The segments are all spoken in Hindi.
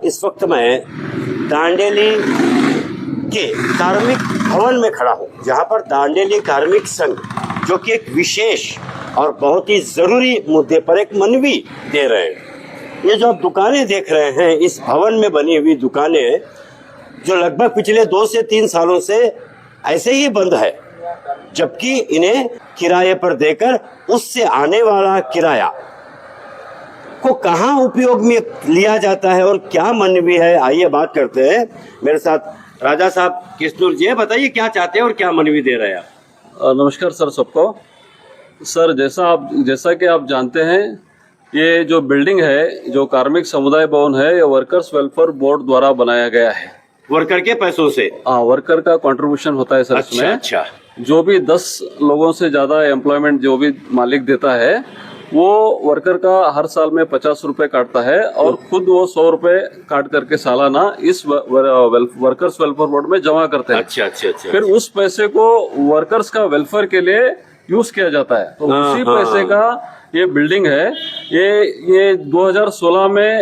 इस वक्त मैं दांडेली के कार्मिक भवन में खड़ा हूँ, जहाँ पर दांडेली कार्मिक संघ जो कि एक विशेष और बहुत ही ज़रूरी मुद्दे पर एक मनवी दे रहे हैं। ये जो आप दुकानें देख रहे हैं, इस भवन में बनी हुई दुकानें जो लगभग पिछले 2 से 3 सालों से ऐसे ही बंद है, जबकि इन्हें किराए पर देकर उससे आने वाला किराया को कहाँ उपयोग में लिया जाता है और क्या मनवी है, आइए बात करते हैं। मेरे साथ राजा साहब किशनूर जी, बताइए क्या चाहते हैं और क्या मनवी दे रहे हैं आप। नमस्कार सर सबको। सर जैसा कि आप जानते हैं, ये जो बिल्डिंग है, जो कार्मिक समुदाय भवन है, ये वर्कर्स वेलफेयर बोर्ड द्वारा बनाया गया है। वर्कर के पैसों से? हाँ, वर्कर का कंट्रीब्यूशन होता है सर। इसमें अच्छा। जो भी 10 लोगों से ज्यादा एम्प्लॉयमेंट जो भी मालिक देता है, वो वर्कर का हर साल में 50 रुपए काटता है और खुद वो 100 रुपए काट करके सालाना इस वर्कर्स वेलफेयर बोर्ड में जमा करते हैं। अच्छा। फिर उस पैसे को वर्कर्स का वेलफेयर के लिए यूज किया जाता है। तो उसी पैसे का ये बिल्डिंग है। ये 2016 में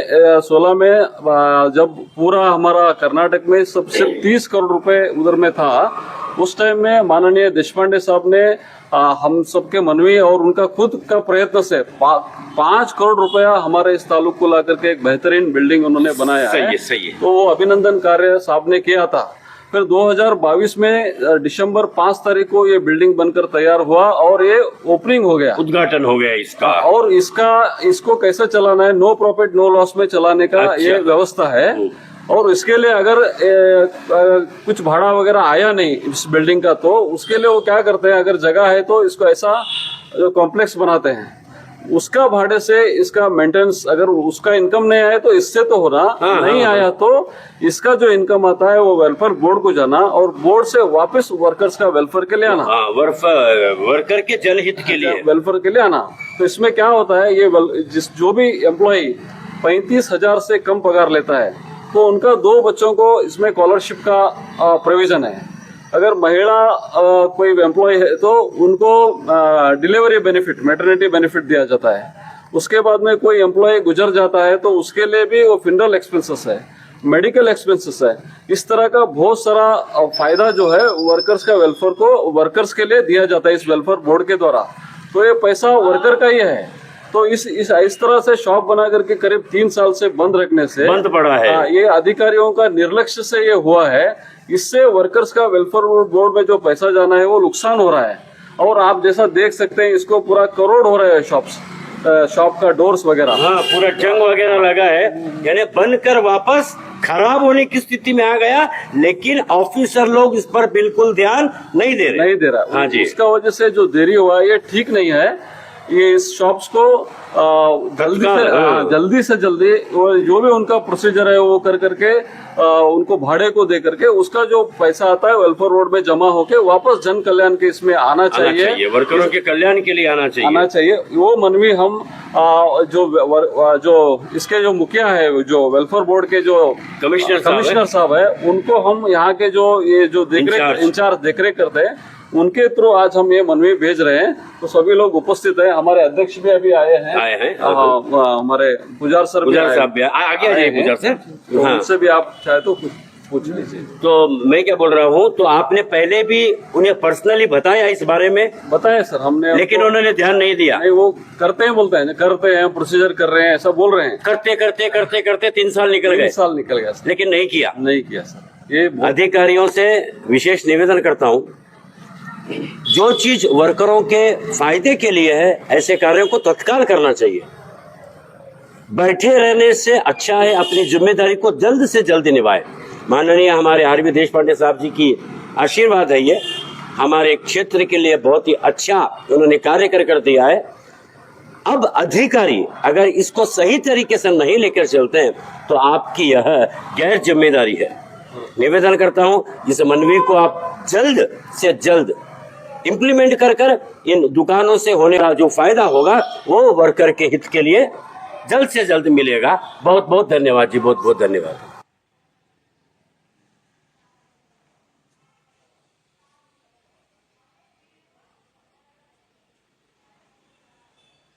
जब पूरा हमारा कर्नाटक में सबसे 30 करोड़ रुपए उधर में था, उस टाइम में माननीय देशपांडे साहब ने हम सबके मनवी और उनका खुद का प्रयत्न से 5 करोड़ रुपया हमारे इस तालुक को ला करके एक बेहतरीन बिल्डिंग उन्होंने बनाया है। सही है। तो वो अभिनंदन कार्य साहब ने किया था। फिर 2022 में दिसंबर 5 तारीख को ये बिल्डिंग बनकर तैयार हुआ और ये ओपनिंग हो गया, उद्घाटन हो गया इसका। और इसको कैसे चलाना है, नो प्रॉफिट नो लॉस में चलाने का ये व्यवस्था है। और इसके लिए अगर कुछ भाड़ा वगैरह आया नहीं इस बिल्डिंग का, तो उसके लिए वो क्या करते हैं, अगर जगह है तो इसको ऐसा कॉम्प्लेक्स बनाते हैं, उसका भाड़े से इसका मेंटेनेंस, अगर उसका इनकम नहीं आया तो इससे तो होना, नहीं आया तो इसका जो इनकम आता है वो वेलफेयर बोर्ड को जाना और बोर्ड से वापस वर्कर्स का वेलफेयर के लिए आना। वर्कर के जनहित के लिए, वेलफेयर के लिए आना। तो इसमें क्या होता है, ये जो भी एम्प्लॉय 35,000 से कम पगार लेता है, तो उनका 2 बच्चों को इसमें स्कॉलरशिप का प्रोविजन है। अगर महिला कोई एम्प्लॉय है तो उनको डिलीवरी बेनिफिट, मैटरनिटी बेनिफिट दिया जाता है। उसके बाद में कोई एम्प्लॉय गुजर जाता है तो उसके लिए भी वो फ्यूनरल एक्सपेंसेस है, मेडिकल एक्सपेंसेस है। इस तरह का बहुत सारा फायदा जो है वर्कर्स का वेलफेयर को वर्कर्स के लिए दिया जाता है इस वेलफेयर बोर्ड के द्वारा। तो ये पैसा वर्कर का ही है। तो इस तरह से शॉप बना करके करीब 3 साल से बंद रखने से, बंद पड़ा है, ये अधिकारियों का निर्लक्ष्य से ये हुआ है। इससे वर्कर्स का वेलफेयर बोर्ड में जो पैसा जाना है वो नुकसान हो रहा है। और आप जैसा देख सकते हैं, इसको पूरा करोड़ हो रहा है शॉप का डोर्स वगैरह। हाँ, पूरा जंग वगैरह लगा है, यानी बनकर वापस खराब होने की स्थिति में आ गया। लेकिन ऑफिसर लोग इस पर बिल्कुल ध्यान नहीं दे रहा। हाँ जी, इसका वजह से जो देरी हुआ ये ठीक नहीं है। ये इस शॉप्स को जल्दी से जल्दी जो भी उनका प्रोसीजर है वो कर करके उनको भाड़े को दे करके उसका जो पैसा आता है वेलफेयर बोर्ड में जमा होके वापस जन कल्याण के इसमें आना चाहिए। वर्करों के कल्याण के लिए आना चाहिए। वो मनवी हम जो इसके जो मुखिया है, जो वेलफेयर बोर्ड के जो कमिश्नर साहब है, उनको हम यहाँ के जो इंचार्ज देखरेख करते हैं, उनके थ्रू आज हम ये मनवी भेज रहे हैं। तो सभी लोग उपस्थित हैं। हमारे अध्यक्ष भी अभी आए हैं। हमारे पुजार सर भी आगे पुजार सर, तो उनसे भी आप चाहे तो कुछ पूछ लीजिए। तो मैं क्या बोल रहा हूँ, तो आपने पहले भी उन्हें पर्सनली बताया इस बारे में? बताया सर हमने, लेकिन उन्होंने ध्यान नहीं दिया। नहीं, वो करते हैं, बोलते हैं करते हैं, प्रोसीजर कर रहे हैं, ऐसा बोल रहे हैं। करते 3 साल निकल गया, लेकिन नहीं किया सर। ये अधिकारियों से विशेष निवेदन करता हूँ, जो चीज वर्करों के फायदे के लिए है, ऐसे कार्यों को तत्काल करना चाहिए। बैठे रहने से अच्छा है अपनी जिम्मेदारी को जल्द से जल्द निभाए। माननीय हमारे आरबी देशपांडे साहब जी की आशीर्वाद है, ये हमारे क्षेत्र के लिए बहुत ही अच्छा उन्होंने कार्य कर दिया है। अब अधिकारी अगर इसको सही तरीके से नहीं लेकर चलते हैं तो आपकी यह गैर जिम्मेदारी है। निवेदन करता हूं, इस मनवी को आप जल्द से जल्द इम्प्लीमेंट कर इन दुकानों से होने वाला जो फायदा होगा वो वर्कर के हित के लिए जल्द से जल्द मिलेगा। बहुत बहुत धन्यवाद जी, बहुत बहुत धन्यवाद।